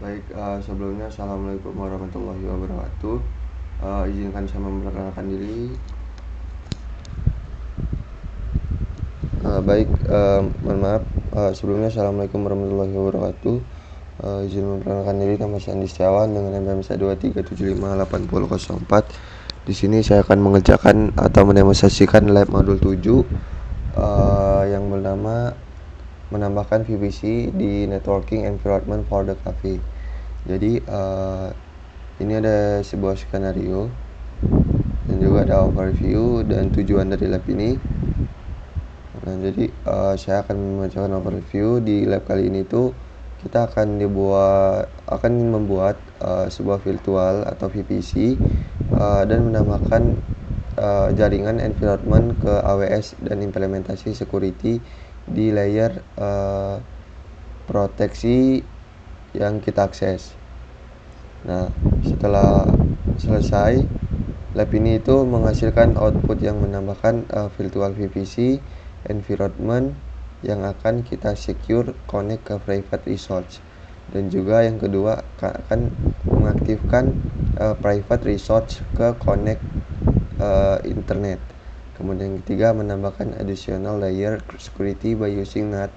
Baik, sebelumnya Assalamualaikum warahmatullahi wabarakatuh. Izinkan saya memperkenalkan diri. Mohon maaf. Sebelumnya Assalamualaikum warahmatullahi wabarakatuh. Izin memperkenalkan diri, nama saya Andi Setiawan dengan NPM 123758004. Di sini saya akan mengerjakan atau mendemonstrasikan lab modul 7 yang bernama menambahkan VPC di networking environment for the cafe. Jadi ini ada sebuah skenario dan juga ada overview dan tujuan dari lab ini. Nah, jadi saya akan membacakan overview. Di lab kali ini tuh kita akan membuat sebuah virtual atau VPC dan menambahkan jaringan environment ke AWS dan implementasi security di layer proteksi yang kita akses. Nah, setelah selesai, lab ini itu menghasilkan output yang menambahkan virtual VPC environment yang akan kita secure connect ke private resource, dan juga yang kedua akan mengaktifkan private resource ke connect internet. Kemudian yang ketiga menambahkan additional layer security by using NAT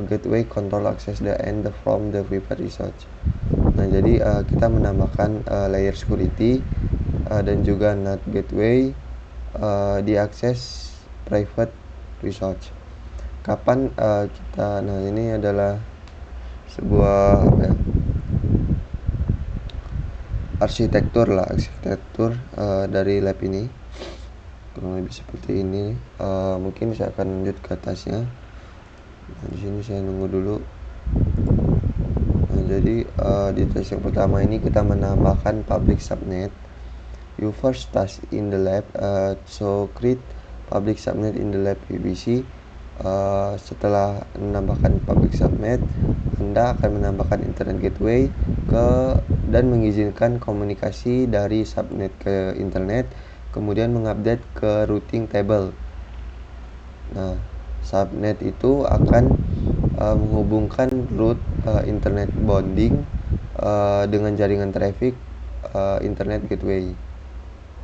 gateway control access the end from the private resource. Nah, jadi kita menambahkan layer security dan juga NAT gateway di akses private resource. Kapan kita? Nah, ini adalah sebuah arsitektur dari lab ini, kurang lebih seperti ini. Mungkin saya akan lanjut ke atasnya. Nah, di sini saya nunggu dulu. Nah, jadi di tes yang pertama ini kita menambahkan public subnet. You first task in the lab, so create public subnet in the lab VPC. Setelah menambahkan public subnet, Anda akan menambahkan internet gateway dan mengizinkan komunikasi dari subnet ke internet, kemudian mengupdate ke routing table. Nah, subnet itu akan menghubungkan root internet bonding dengan jaringan traffic internet gateway.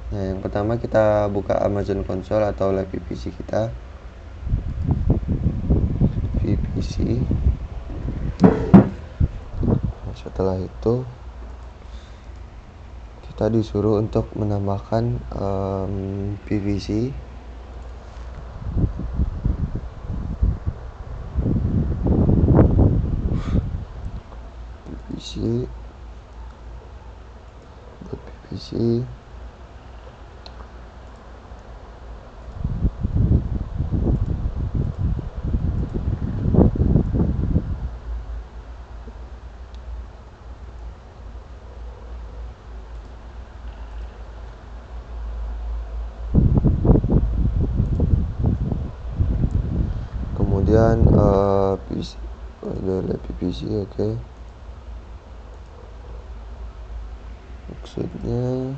Nah, yang pertama kita buka Amazon Console atau lab VPC kita. VPC. Nah, setelah itu kita disuruh untuk menambahkan VPC. Kemudian PVC, oke. Maksudnya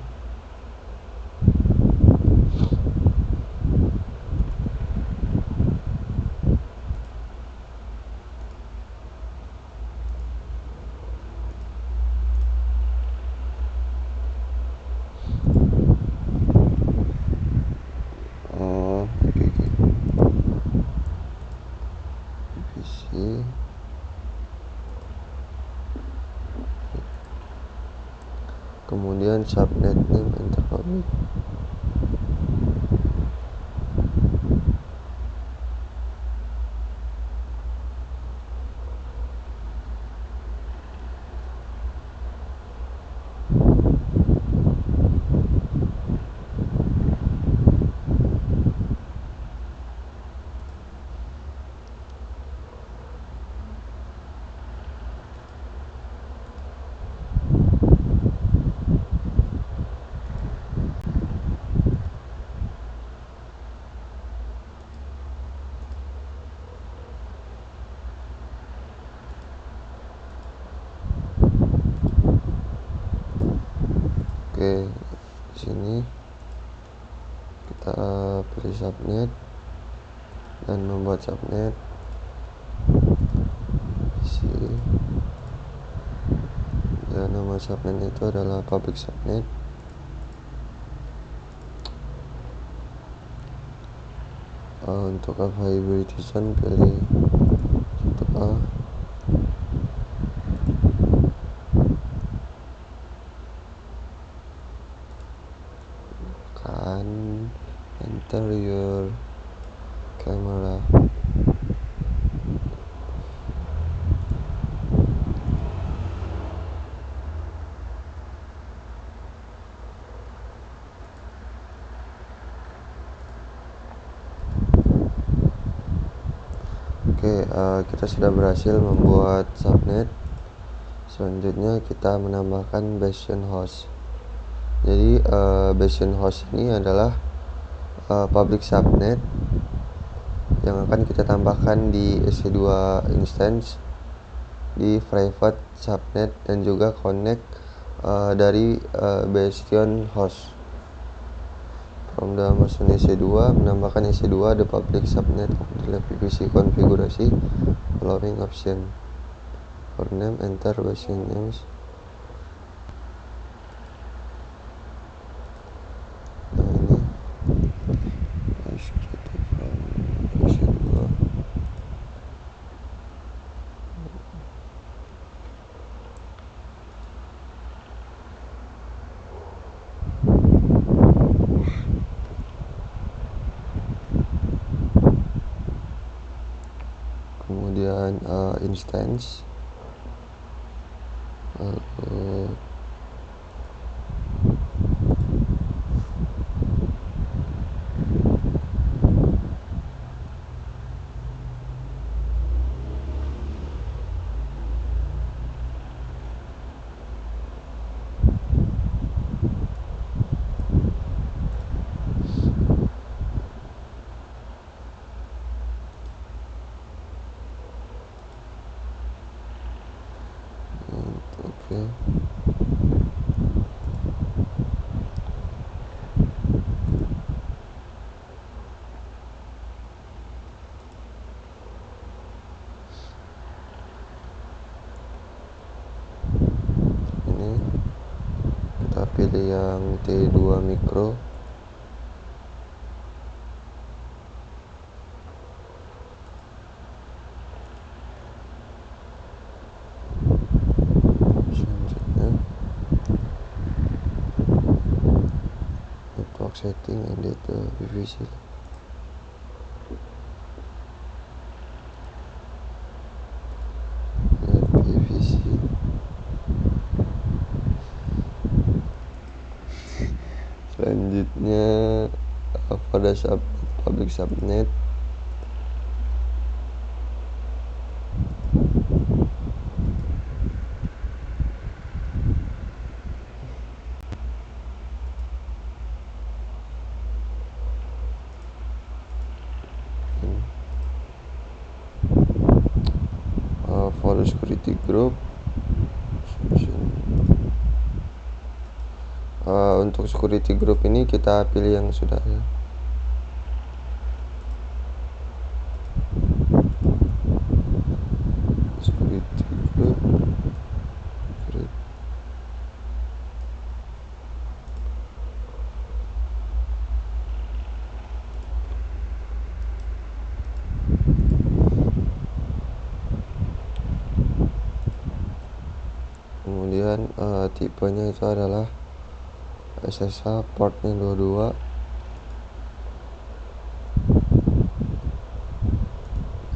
PVC. Kemudian subnet name enter public. Oke, di sini kita pilih subnet dan membuat subnet. subnet itu adalah public subnet. Untuk F hybridization pilih 1A. Enter your camera. Oke, kita sudah berhasil membuat subnet. Selanjutnya kita menambahkan bastion host. Jadi bastion host ini adalah public subnet yang akan kita tambahkan di EC2 instance di private subnet dan juga connect dari bastion host. From the Amazon EC2 menambahkan EC2 the public subnet of the PVC konfigurasi following option. For name, enter bastion names. Nah ini harus kita from EC2. Kemudian instance, lalu oke. Ini kita pilih yang T2 micro. Selanjutnya network setting and data PVC. PVC. Selanjutnya pada public subnet for security group. Untuk security group ini kita pilih yang sudah ya. Security group. Kemudian tipenya itu adalah SSH portnya 22.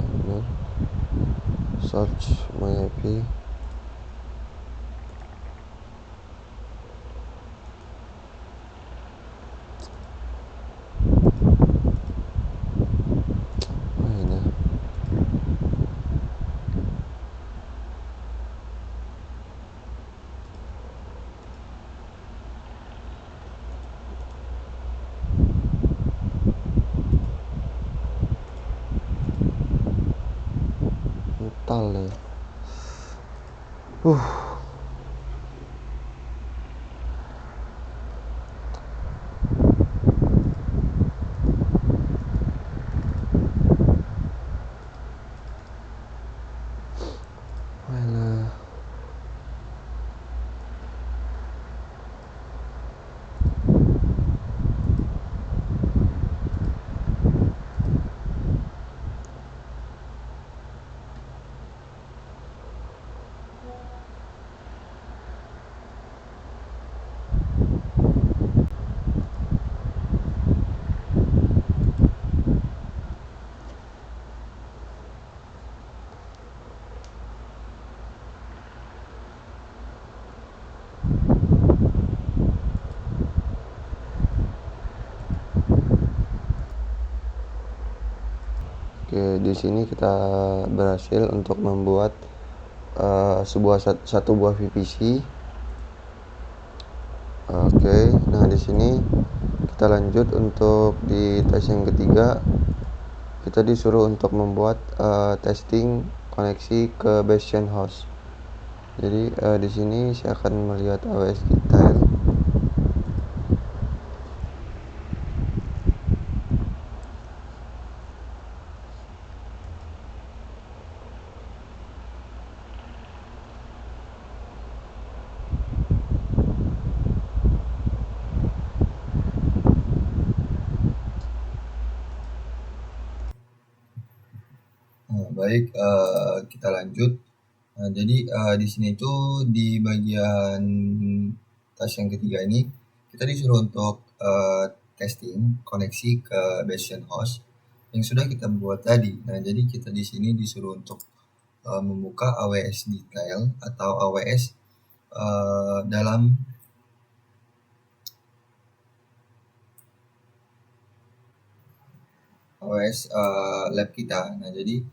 Benar. Search my IP. Mental ya. di sini kita berhasil untuk membuat satu buah VPC. Oke, nah di sini kita lanjut untuk di tes yang ketiga. Kita disuruh untuk membuat testing koneksi ke Bastion host. Jadi di sini saya akan melihat AWS detail. Baik, kita lanjut. Jadi di sini tuh di bagian tes yang ketiga ini kita disuruh untuk testing koneksi ke Bastion host yang sudah kita buat tadi. Nah, jadi kita di sini disuruh untuk membuka AWS detail atau AWS dalam AWS lab kita. Nah, jadi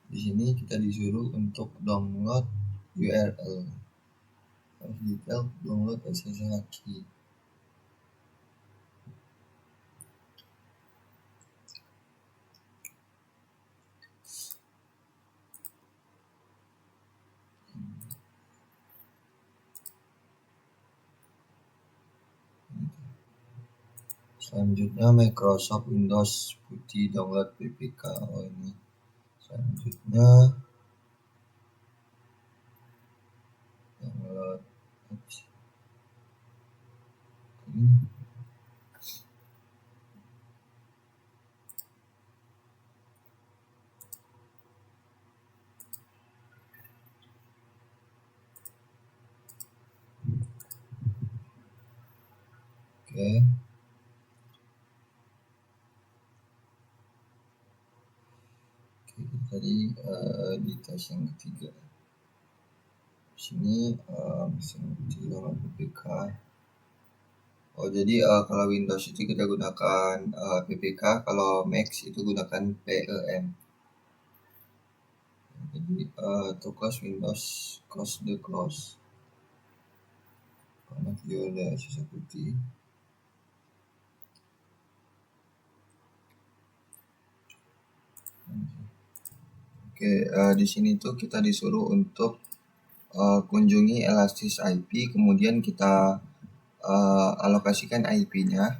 di sini kita disuruh untuk download URL detail, download SSH key. Selanjutnya Microsoft Windows putih download PPK. Oh, ini selanjutnya download ini. Oke. Tadi di tes yang ketiga. Di sini mesin putih download PPK. Oh, jadi kalau Windows itu kita gunakan PPK, kalau Mac itu gunakan PEM. Jadi to close Windows, close the close. Connect your sisa putih. Oke, di sini tuh kita disuruh untuk kunjungi Elastis IP, kemudian kita alokasikan IP-nya.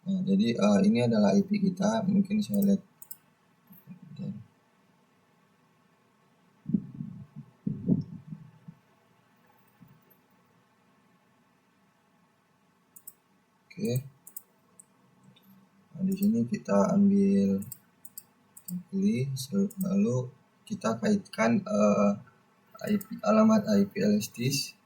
Nah, jadi ini adalah IP kita. Mungkin saya lihat. Oke. Nah, di sini kita ambil pilih, lalu kita kaitkan alamat IP Elastis.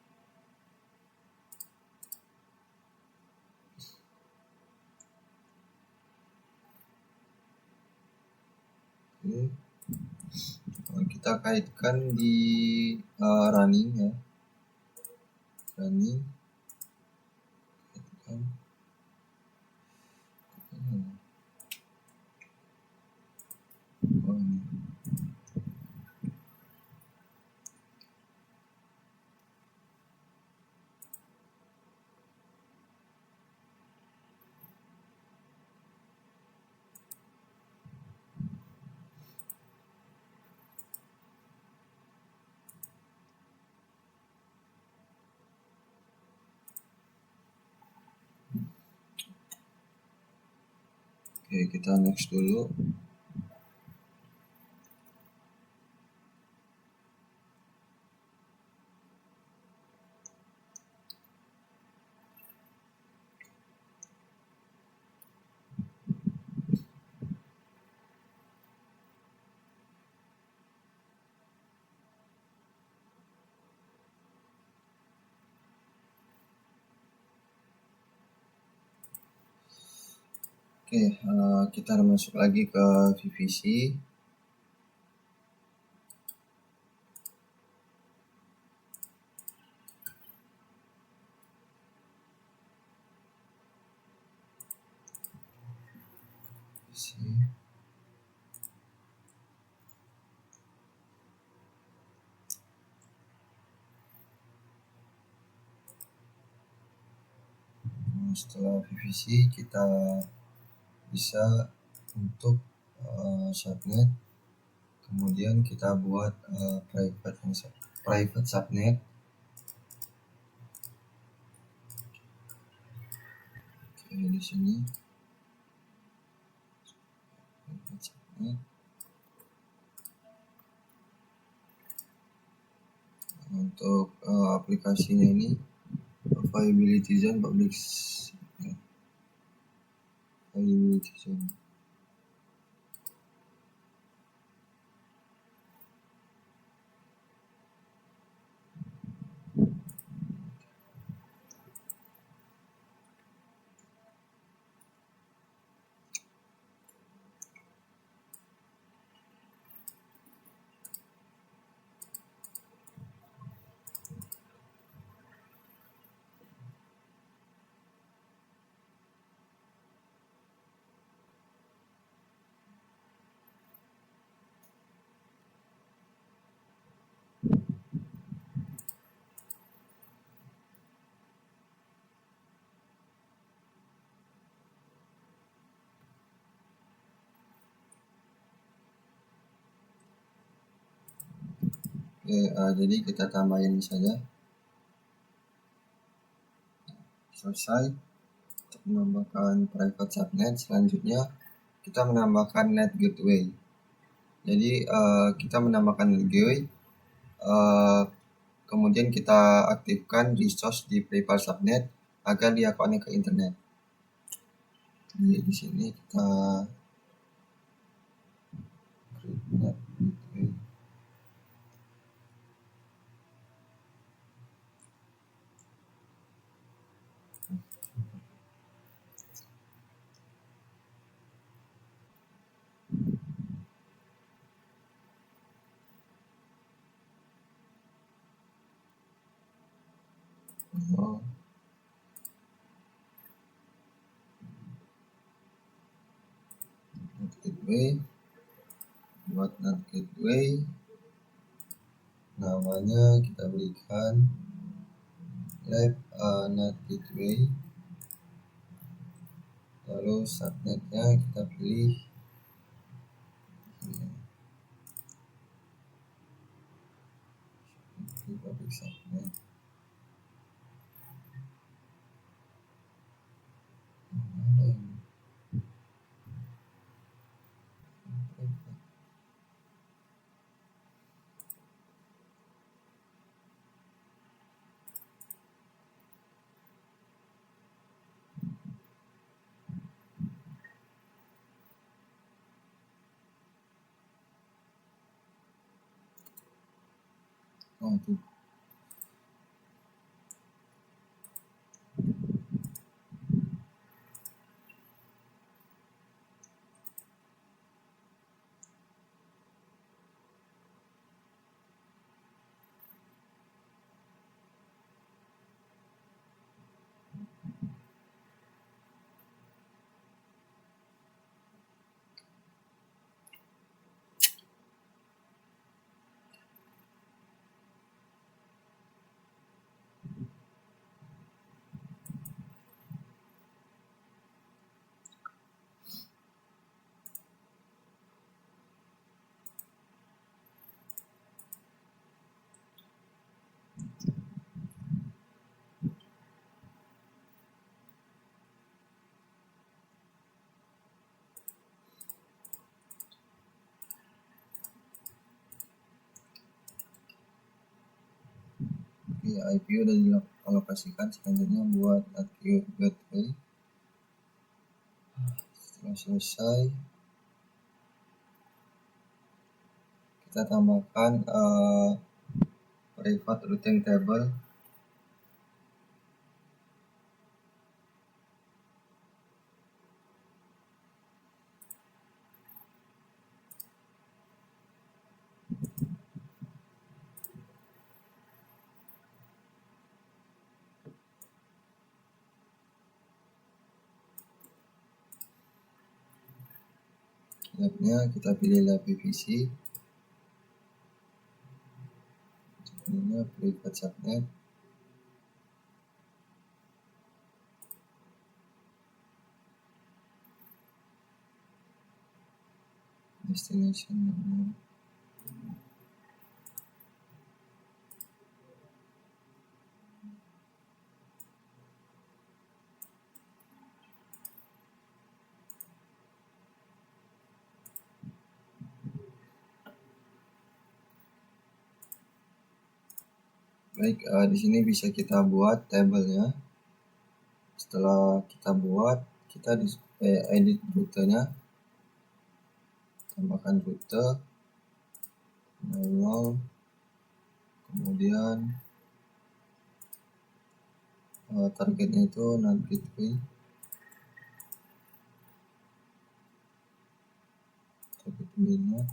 Kita kaitkan di running ya, running. Oke, kita next dulu. Oke, kita masuk lagi ke VPC. Setelah PVC kita bisa untuk subnet, kemudian kita buat private subnet. Oke, di sini private subnet. Untuk aplikasinya ini availability zone, public availability zone. Oke, jadi kita tambahin saja. Selesai untuk menambahkan private subnet. Selanjutnya kita menambahkan net gateway. Jadi kita menambahkan net gateway, kemudian kita aktifkan resource di private subnet agar dia connect ke internet. Jadi di sini kita create net gateway. Net gateway, buat net gateway, namanya kita berikan lab net gateway, lalu subnetnya kita pilih public subnet. Oh, tuh. Ya, IP udah dialokasikan. Selanjutnya buat net gateway. Setelah selesai, kita tambahkan private routing table. labnya kita pilih lab PVC, ini private subnet, destination namanya. Baik, di sini bisa kita buat tabelnya. Setelah kita buat, kita edit rutenya, tambahkan rute 00, kemudian targetnya itu non gateway, target nya.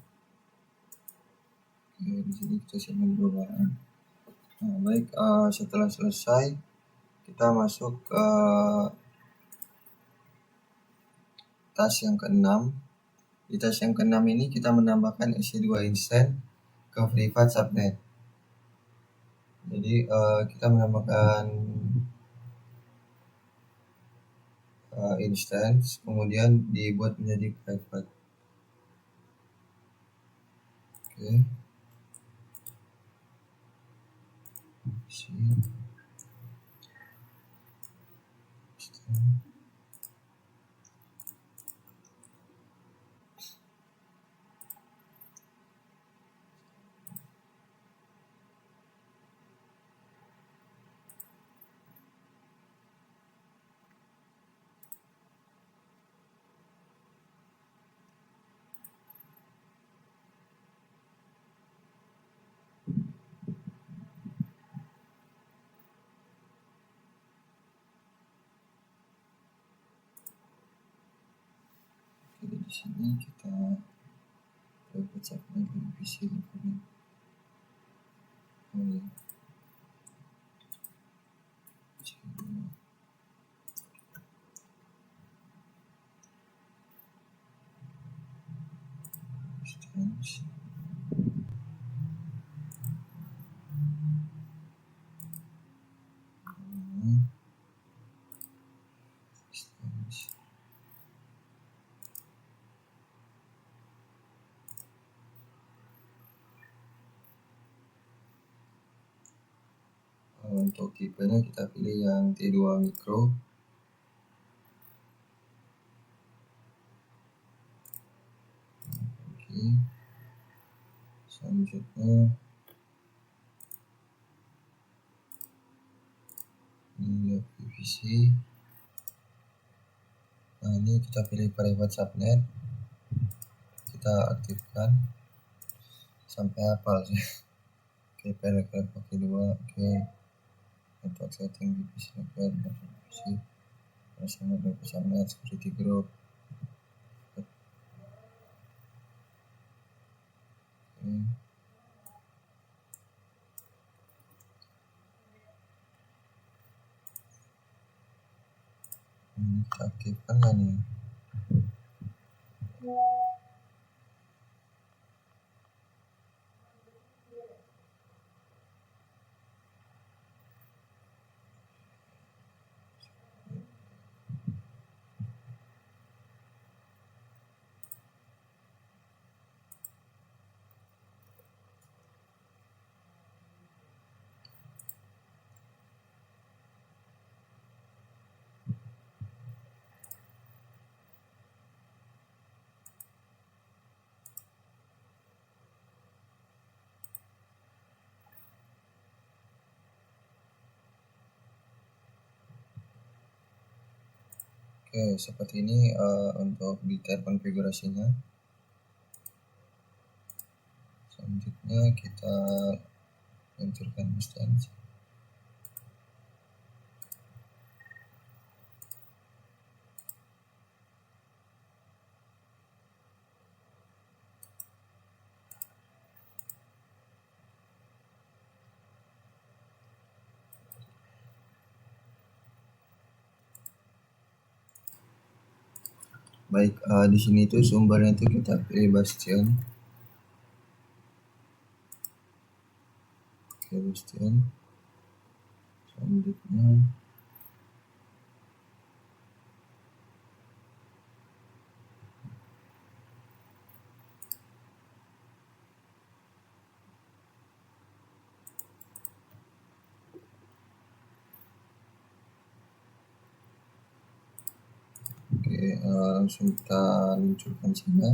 Oke, di sini kita simpan perubahan. Nah, baik, setelah selesai kita masuk ke task yang ke-6. Di task yang ke-6 ini kita menambahkan EC2 instance ke private subnet. Jadi kita menambahkan instance, kemudian dibuat menjadi private. Oke. Jadi di sini kita private subnet dan PC recording. Oh ya. Instance. Instance. Untuk tipenya kita pilih yang T2 micro. Oke. Selanjutnya ini PVC. Nah, ini kita pilih private subnet, kita aktifkan sampai hafal sih. Oke, paragraf pakai 2. Oke, network setting PVC network PVC sama private subnet security group. Oke. Ini kita aktifkan lah nih. Oke, seperti ini untuk detail konfigurasinya. Selanjutnya kita hancurkan instance. Baik, di sini tuh sumbernya itu kita pilih Bastion. Oke, Bastion. Selanjutnya oke, langsung kita luncurkan saja.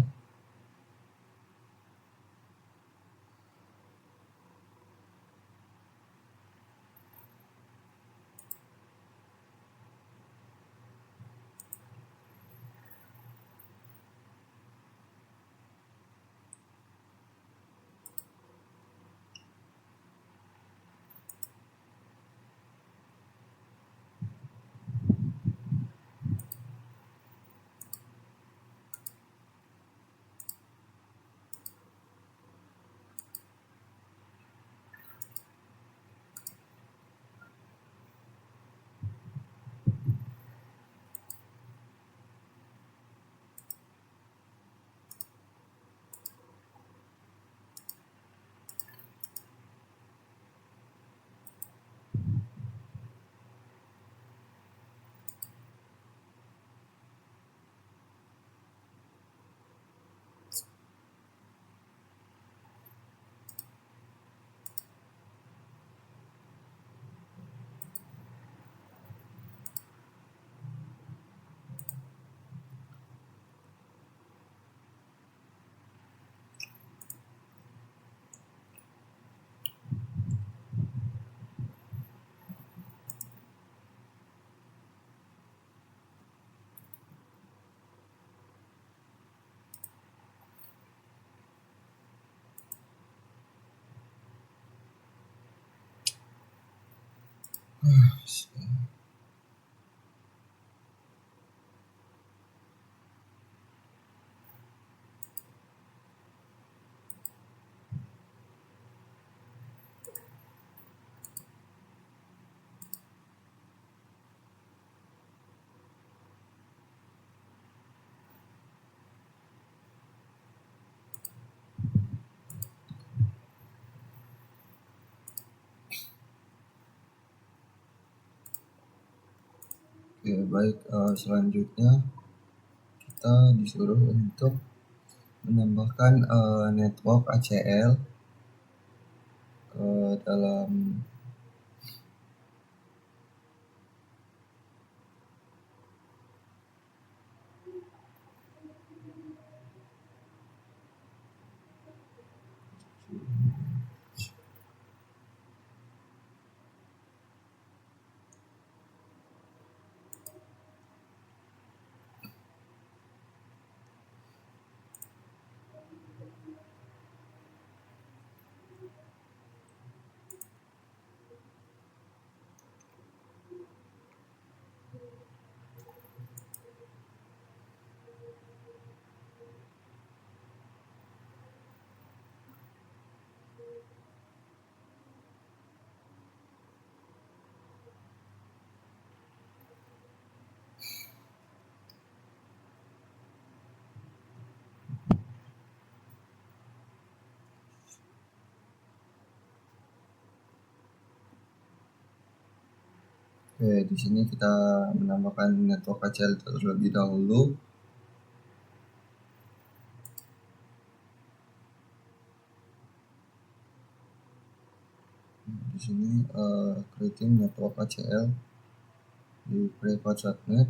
Oke, baik, selanjutnya kita disuruh untuk menambahkan network ACL ke dalam Oke, di sini kita menambahkan network ACL terlebih dahulu. Di sini creating network ACL di private subnet.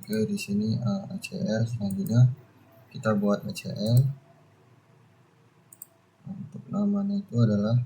Oke, di sini ACL. Selanjutnya kita buat ACL. Untuk namanya itu adalah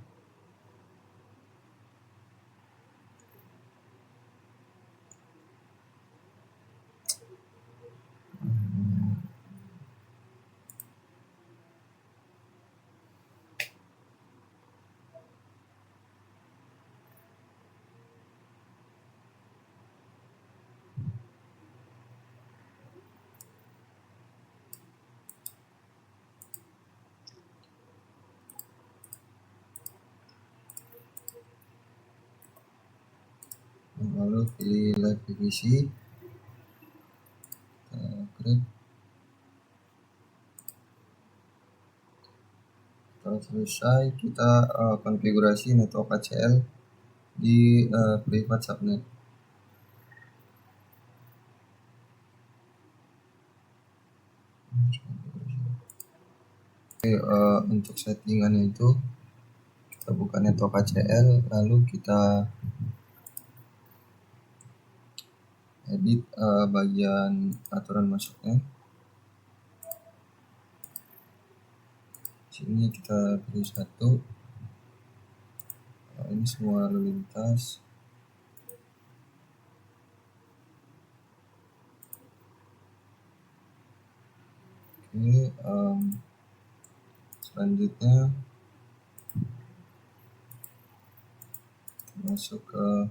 lalu pilih live divisi, create. Setelah selesai, kita konfigurasi network ACL di private subnet. Oke, untuk settingannya itu kita buka network ACL, lalu kita edit bagian aturan masuknya. Sini kita pilih satu. Ini semua lalu lintas. Oke, selanjutnya masuk ke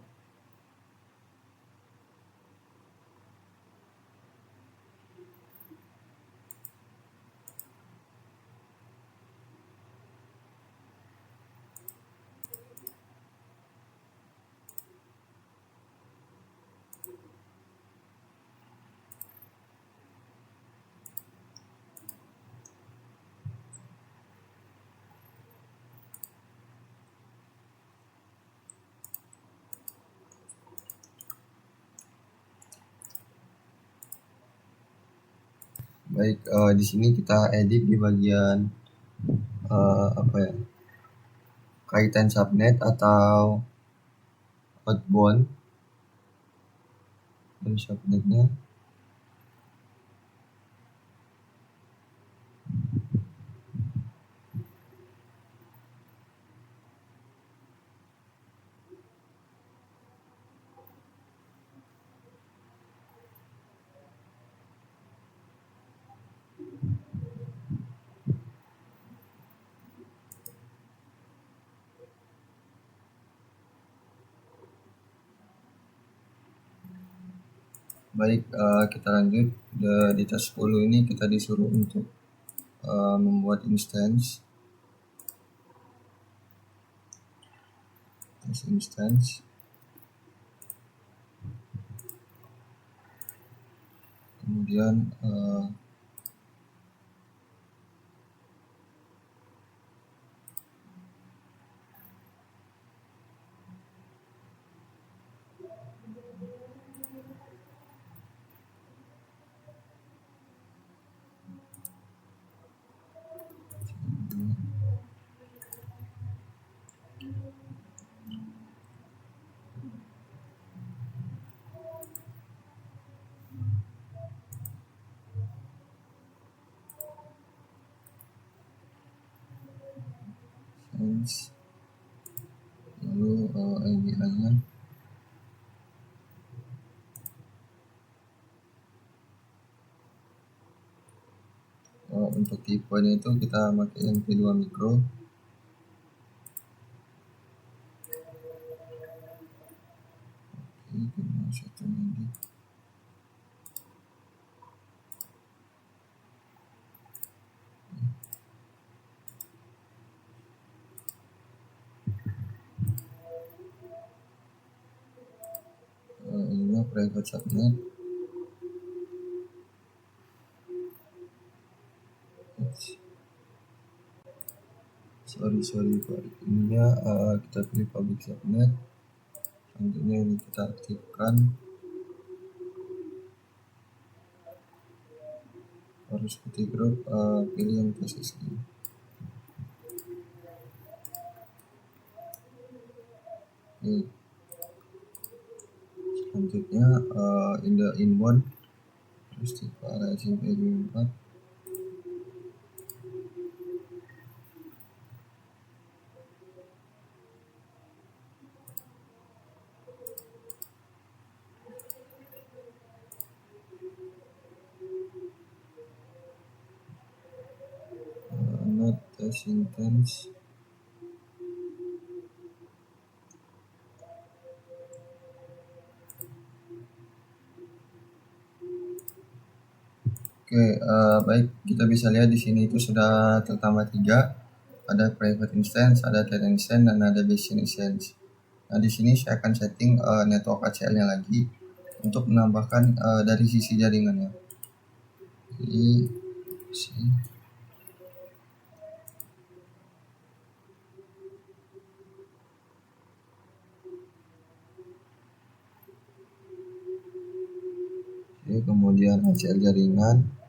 baik. Di sini kita edit di bagian apa ya, kaitan subnet atau outbound dan subnetnya. Baik, kita lanjut. Di task 10 ini kita disuruh untuk membuat instance. Kemudian lalu API-nya. Untuk tipenya itu kita pakai yang P2 micro. Oke, satu lagi. Ini private subnet. Sorry Pak, ininya kita pilih public subnet. Selanjutnya ini kita aktifkan. Harus putih grup, pilih yang PSSI. Oke. Selanjutnya in the inbound Istighfar SMP 24. Not as intense. Oke, baik, kita bisa lihat di sini itu sudah tertambah 3. Ada private instance, ada tenant instance, dan ada basic instance. Nah, di sini saya akan setting network ACL-nya lagi untuk menambahkan dari sisi jaringannya. Jadi, sini. Oke, kemudian ACL jaringan.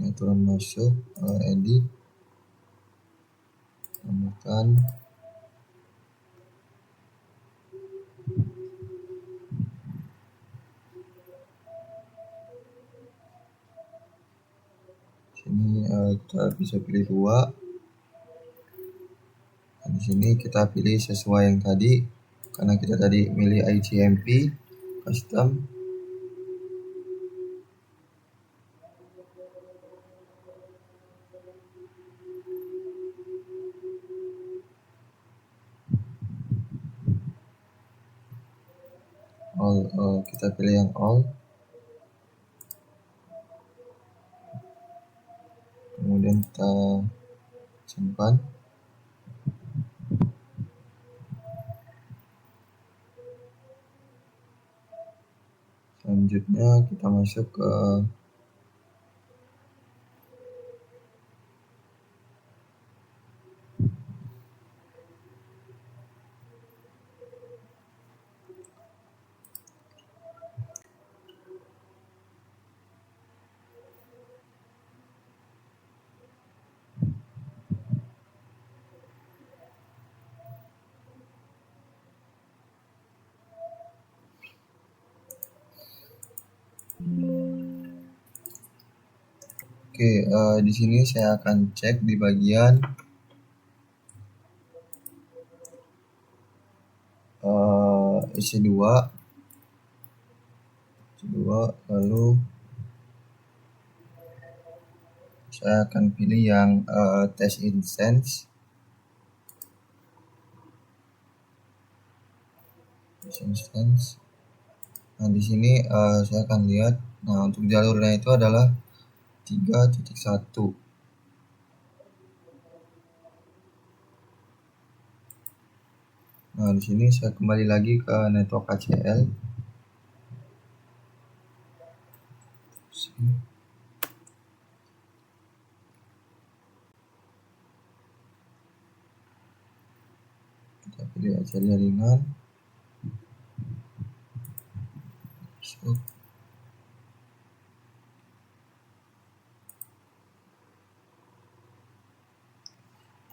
Aturan masuk, edit, tambahkan. Sini kita bisa pilih 2. Dan di sini kita pilih sesuai yang tadi, karena kita tadi milih ICMP custom. All, kita pilih yang all. Kemudian kita simpan. Selanjutnya kita masuk ke Oke, di sini saya akan cek di bagian EC2, lalu saya akan pilih yang test instance. Nah, di sini saya akan lihat. Nah, untuk jalurnya itu adalah 3.1. Nah, di sini saya kembali lagi ke network ACL. Kita pilih ACL jaringan. Masuk.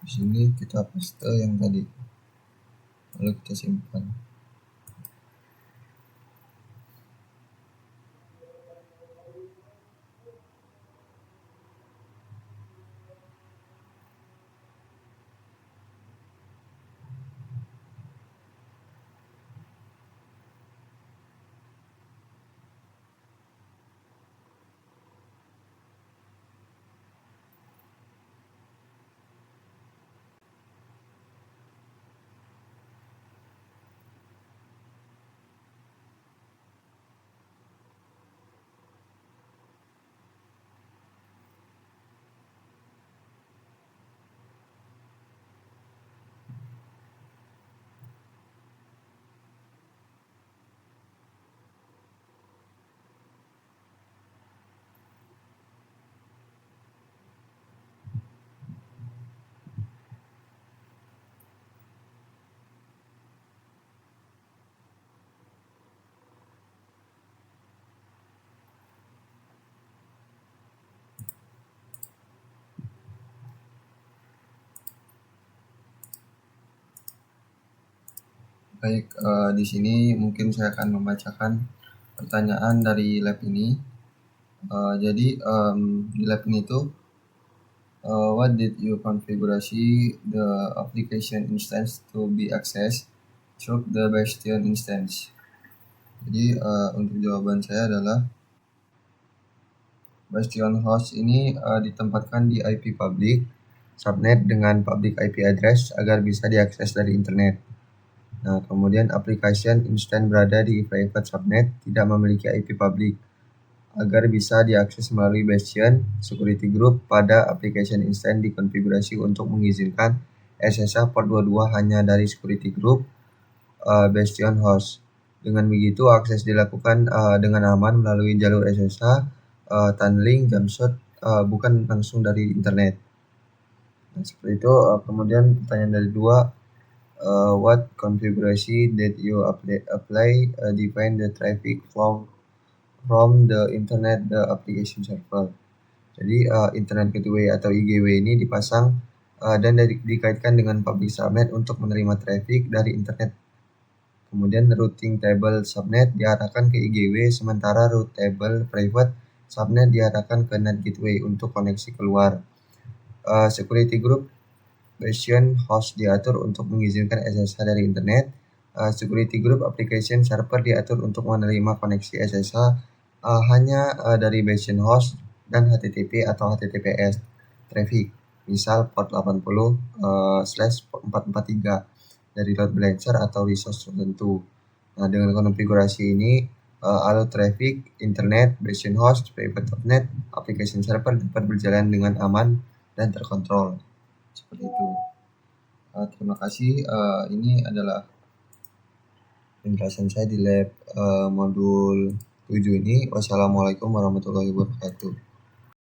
Di sini kita paste yang tadi, lalu kita simpan. Baik, di sini mungkin saya akan membacakan pertanyaan dari lab ini. Jadi di lab ini tuh, what did you konfigurasi the application instance to be accessed through the Bastion instance? Jadi untuk jawaban saya adalah Bastion host ini ditempatkan di IP public subnet dengan public IP address agar bisa diakses dari internet. Nah, kemudian application instant berada di private subnet tidak memiliki IP public agar bisa diakses melalui Bastion security group pada application instant dikonfigurasi untuk mengizinkan SSH port 22 hanya dari security group Bastion host. Dengan begitu akses dilakukan dengan aman melalui jalur SSH, tunneling, jumpshot, bukan langsung dari internet. Nah, seperti itu. Kemudian pertanyaan dari dua, what configuration that you apply define the traffic flow from the internet the application server. Jadi internet gateway atau IGW ini dipasang dan dikaitkan dengan public subnet untuk menerima traffic dari internet. Kemudian routing table subnet diarahkan ke IGW, sementara route table private subnet diarahkan ke NAT gateway untuk koneksi keluar. Security group Bastion host diatur untuk mengizinkan SSH dari internet. Security group application server diatur untuk menerima koneksi SSH hanya dari Bastion host dan HTTP atau HTTPS traffic, misal port 80/443 dari load balancer atau resource tertentu. Nah, dengan konfigurasi ini alur traffic internet, Bastion host, private subnet, application server dapat berjalan dengan aman dan terkontrol. Seperti itu. Terima kasih. Ini adalah penjelasan saya di lab modul 7 ini. Wassalamualaikum warahmatullahi wabarakatuh.